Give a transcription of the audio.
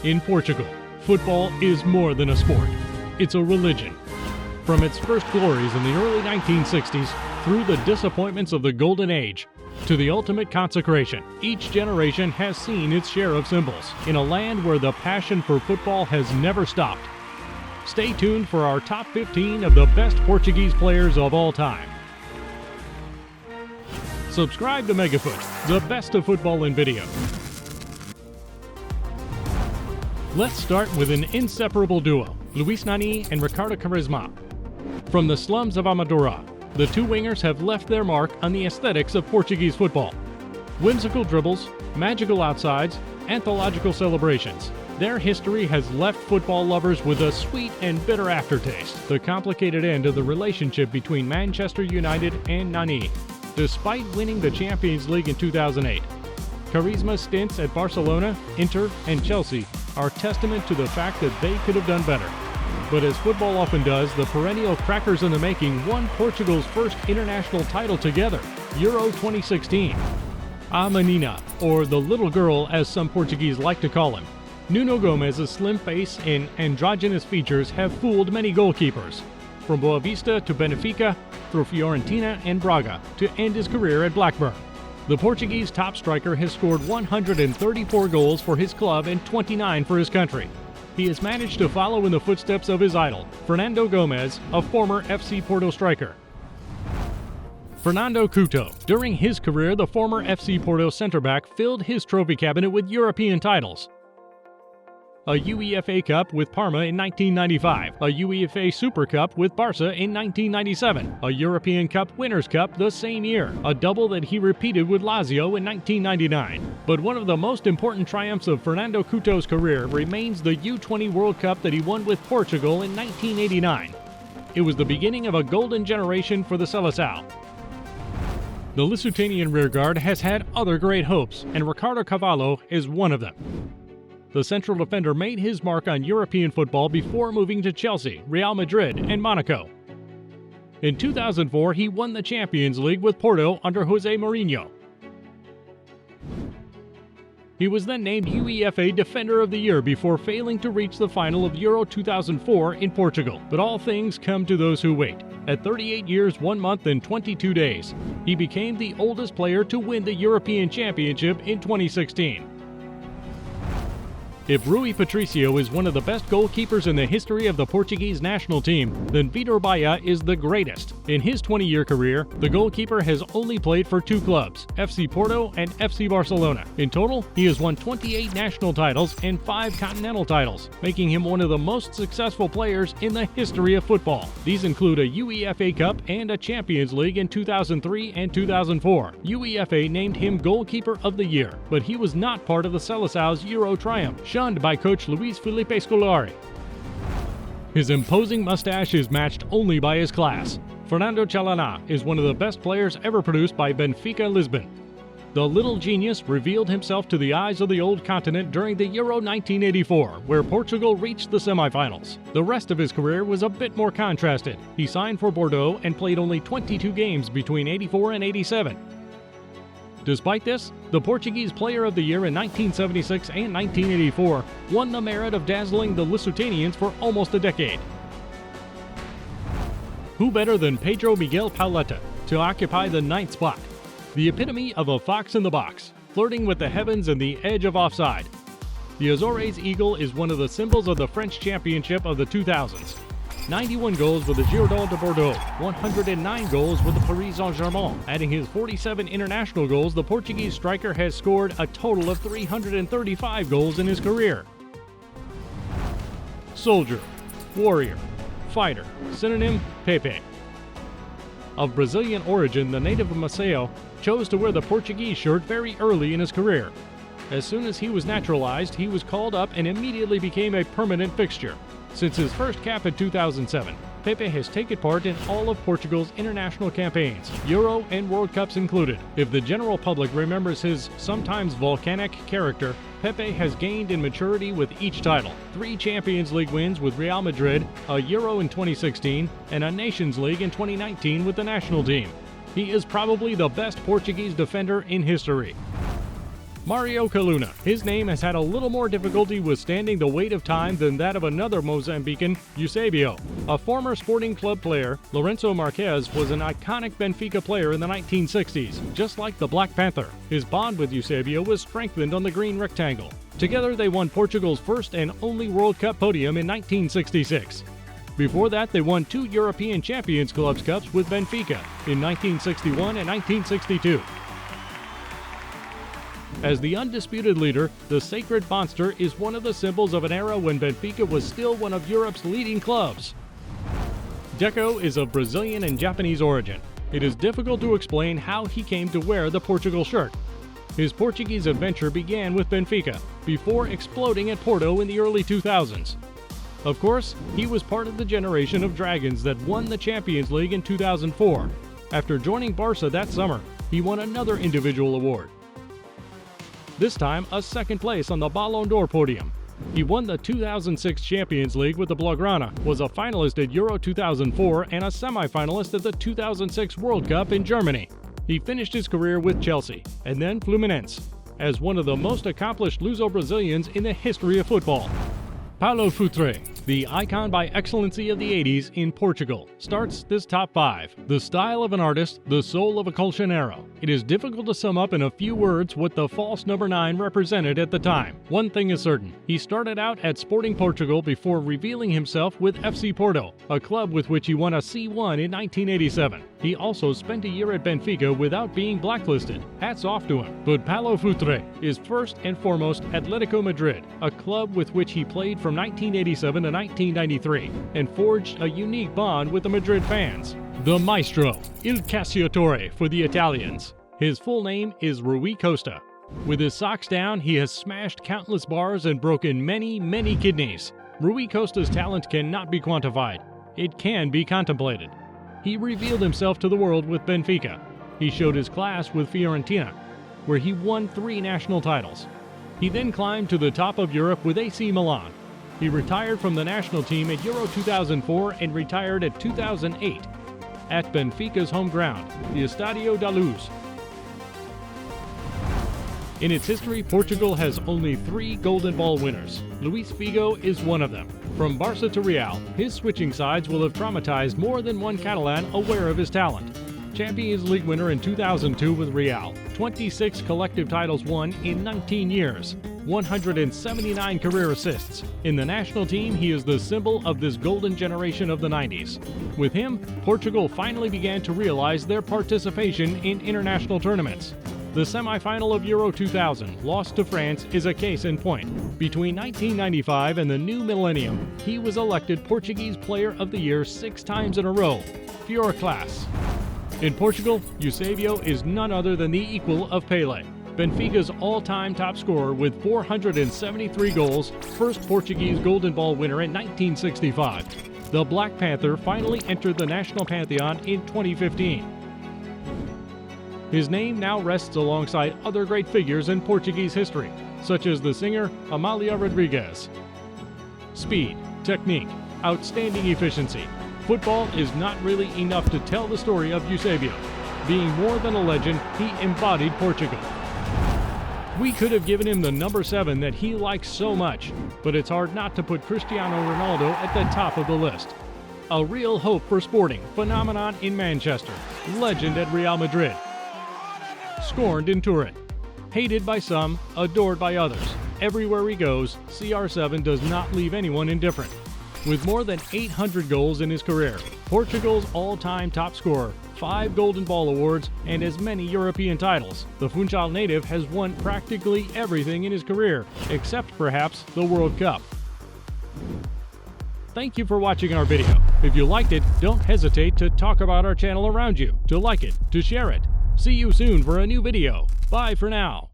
In Portugal, football is more than a sport. It's a religion. From its first glories in the early 1960s through the disappointments of the Golden Age to the ultimate consecration, each generation has seen its share of symbols in a land where the passion for football has never stopped. Stay tuned for our top 15 of the best Portuguese players of all time. Subscribe to Megafoot, the best of football in video. Let's start with an inseparable duo, Luis Nani and Ricardo Quaresma. From the slums of Amadora, the two wingers have left their mark on the aesthetics of Portuguese football. Whimsical dribbles, magical outsides, anthological celebrations. Their history has left football lovers with a sweet and bitter aftertaste, the complicated end of the relationship between Manchester United and Nani. Despite winning the Champions League in 2008, Quaresma's stints at Barcelona, Inter, and Chelsea are testament to the fact that they could have done better. But as football often does, the perennial crackers in the making won Portugal's first international title together, Euro 2016. A Menina, or the little girl as some Portuguese like to call him. Nuno Gomez's slim face and androgynous features have fooled many goalkeepers, from Boa Vista to Benfica, through Fiorentina and Braga, to end his career at Blackburn. The Portuguese top striker has scored 134 goals for his club and 29 for his country. He has managed to follow in the footsteps of his idol, Fernando Gomes, a former FC Porto striker. Fernando Couto. During his career, the former FC Porto centre-back filled his trophy cabinet with European titles. A UEFA Cup with Parma in 1995, a UEFA Super Cup with Barca in 1997, a European Cup Winners' Cup the same year, a double that he repeated with Lazio in 1999. But one of the most important triumphs of Fernando Couto's career remains the U20 World Cup that he won with Portugal in 1989. It was the beginning of a golden generation for the Seleção. The Lusitanian rearguard has had other great hopes, and Ricardo Carvalho is one of them. The central defender made his mark on European football before moving to Chelsea, Real Madrid, and Monaco. In 2004, he won the Champions League with Porto under Jose Mourinho. He was then named UEFA Defender of the Year before failing to reach the final of Euro 2004 in Portugal. But all things come to those who wait. At 38 years, 1 month, and 22 days, he became the oldest player to win the European Championship in 2016. If Rui Patricio is one of the best goalkeepers in the history of the Portuguese national team, then Vitor Baía is the greatest. In his 20-year career, the goalkeeper has only played for two clubs, FC Porto and FC Barcelona. In total, he has won 28 national titles and 5 continental titles, making him one of the most successful players in the history of football. These include a UEFA Cup and a Champions League in 2003 and 2004. UEFA named him Goalkeeper of the Year, but he was not part of the Seleção's Euro triumph, shunned by coach Luis Felipe Scolari. His imposing mustache is matched only by his class. Fernando Chalana is one of the best players ever produced by Benfica Lisbon. The little genius revealed himself to the eyes of the old continent during the Euro 1984, where Portugal reached the semifinals. The rest of his career was a bit more contrasted. He signed for Bordeaux and played only 22 games between 84 and 87. Despite this, the Portuguese Player of the Year in 1976 and 1984 won the merit of dazzling the Lusitanians for almost a decade. Who better than Pedro Miguel Pauleta to occupy the 9th spot? The epitome of a fox in the box, flirting with the heavens and the edge of offside. The Azores Eagle is one of the symbols of the French championship of the 2000s. 91 goals with the Girondins de Bordeaux, 109 goals with the Paris Saint-Germain. Adding his 47 international goals, the Portuguese striker has scored a total of 335 goals in his career. Soldier, warrior, fighter, synonym Pepe. Of Brazilian origin, the native of Maceió chose to wear the Portuguese shirt very early in his career. As soon as he was naturalized, he was called up and immediately became a permanent fixture. Since his first cap in 2007, Pepe has taken part in all of Portugal's international campaigns, Euro and World Cups included. If the general public remembers his sometimes volcanic character, Pepe has gained in maturity with each title. 3 Champions League wins with Real Madrid, a Euro in 2016, and a Nations League in 2019 with the national team. He is probably the best Portuguese defender in history. Mario Coluna. His name has had a little more difficulty withstanding the weight of time than that of another Mozambican, Eusebio. A former Sporting Club player, Lourenço Marques was an iconic Benfica player in the 1960s. Just like the Black Panther, his bond with Eusebio was strengthened on the green rectangle. Together they won Portugal's first and only World Cup podium in 1966. Before that, they won 2 European Champions Clubs Cups with Benfica in 1961 and 1962. As the undisputed leader, the Sacred Monster is one of the symbols of an era when Benfica was still one of Europe's leading clubs. Deco is of Brazilian and Japanese origin. It is difficult to explain how he came to wear the Portugal shirt. His Portuguese adventure began with Benfica, before exploding at Porto in the early 2000s. Of course, he was part of the generation of Dragons that won the Champions League in 2004. After joining Barca that summer, he won another individual award. This time, a second place on the Ballon d'Or podium. He won the 2006 Champions League with the Blaugrana, was a finalist at Euro 2004 and a semi-finalist at the 2006 World Cup in Germany. He finished his career with Chelsea, and then Fluminense, as one of the most accomplished Luso-Brazilians in the history of football. Paulo Futre, the icon by excellency of the 80s in Portugal, starts this top 5. The style of an artist, the soul of a colchonero. It is difficult to sum up in a few words what the false number 9 represented at the time. One thing is certain, he started out at Sporting Portugal before revealing himself with FC Porto, a club with which he won a C1 in 1987. He also spent a year at Benfica without being blacklisted. Hats off to him. But Paulo Futre is first and foremost Atletico Madrid, a club with which he played from 1987 to 1993 and forged a unique bond with the Madrid fans. The Maestro, Il Calciatore for the Italians. His full name is Rui Costa. With his socks down, he has smashed countless bars and broken many kidneys. Rui Costa's talent cannot be quantified. It can be contemplated. He revealed himself to the world with Benfica. He showed his class with Fiorentina, where he won 3 national titles. He then climbed to the top of Europe with AC Milan. He retired from the national team at Euro 2004 and retired at 2008 at Benfica's home ground, the Estádio da Luz. In its history, Portugal has only 3 Golden Ball winners. Luis Figo is one of them. From Barca to Real, his switching sides will have traumatized more than one Catalan aware of his talent. Champions League winner in 2002 with Real, 26 collective titles won in 19 years, 179 career assists. In the national team, he is the symbol of this golden generation of the 90s. With him, Portugal finally began to realize their participation in international tournaments. The semi-final of Euro 2000, lost to France, is a case in point. Between 1995 and the new millennium, he was elected Portuguese Player of the Year 6 times in a row. Pure class. In Portugal, Eusebio is none other than the equal of Pelé, Benfica's all-time top scorer with 473 goals, first Portuguese Golden Ball winner in 1965. The Black Panther finally entered the national pantheon in 2015. His name now rests alongside other great figures in Portuguese history, such as the singer Amália Rodrigues. Speed, technique, outstanding efficiency. Football is not really enough to tell the story of Eusebio. Being more than a legend, he embodied Portugal. We could have given him the number 7 that he likes so much, but it's hard not to put Cristiano Ronaldo at the top of the list. A real hope for sporting, phenomenon in Manchester, legend at Real Madrid. Scorned in Turin, hated by some, adored by others. Everywhere he goes, CR7 does not leave anyone indifferent. With more than 800 goals in his career, Portugal's all-time top scorer, 5 Golden Ball awards, and as many European titles, the Funchal native has won practically everything in his career, except perhaps the World Cup. Thank you for watching our video. If you liked it, don't hesitate to talk about our channel around you, to like it, to share it. See you soon for a new video. Bye for now.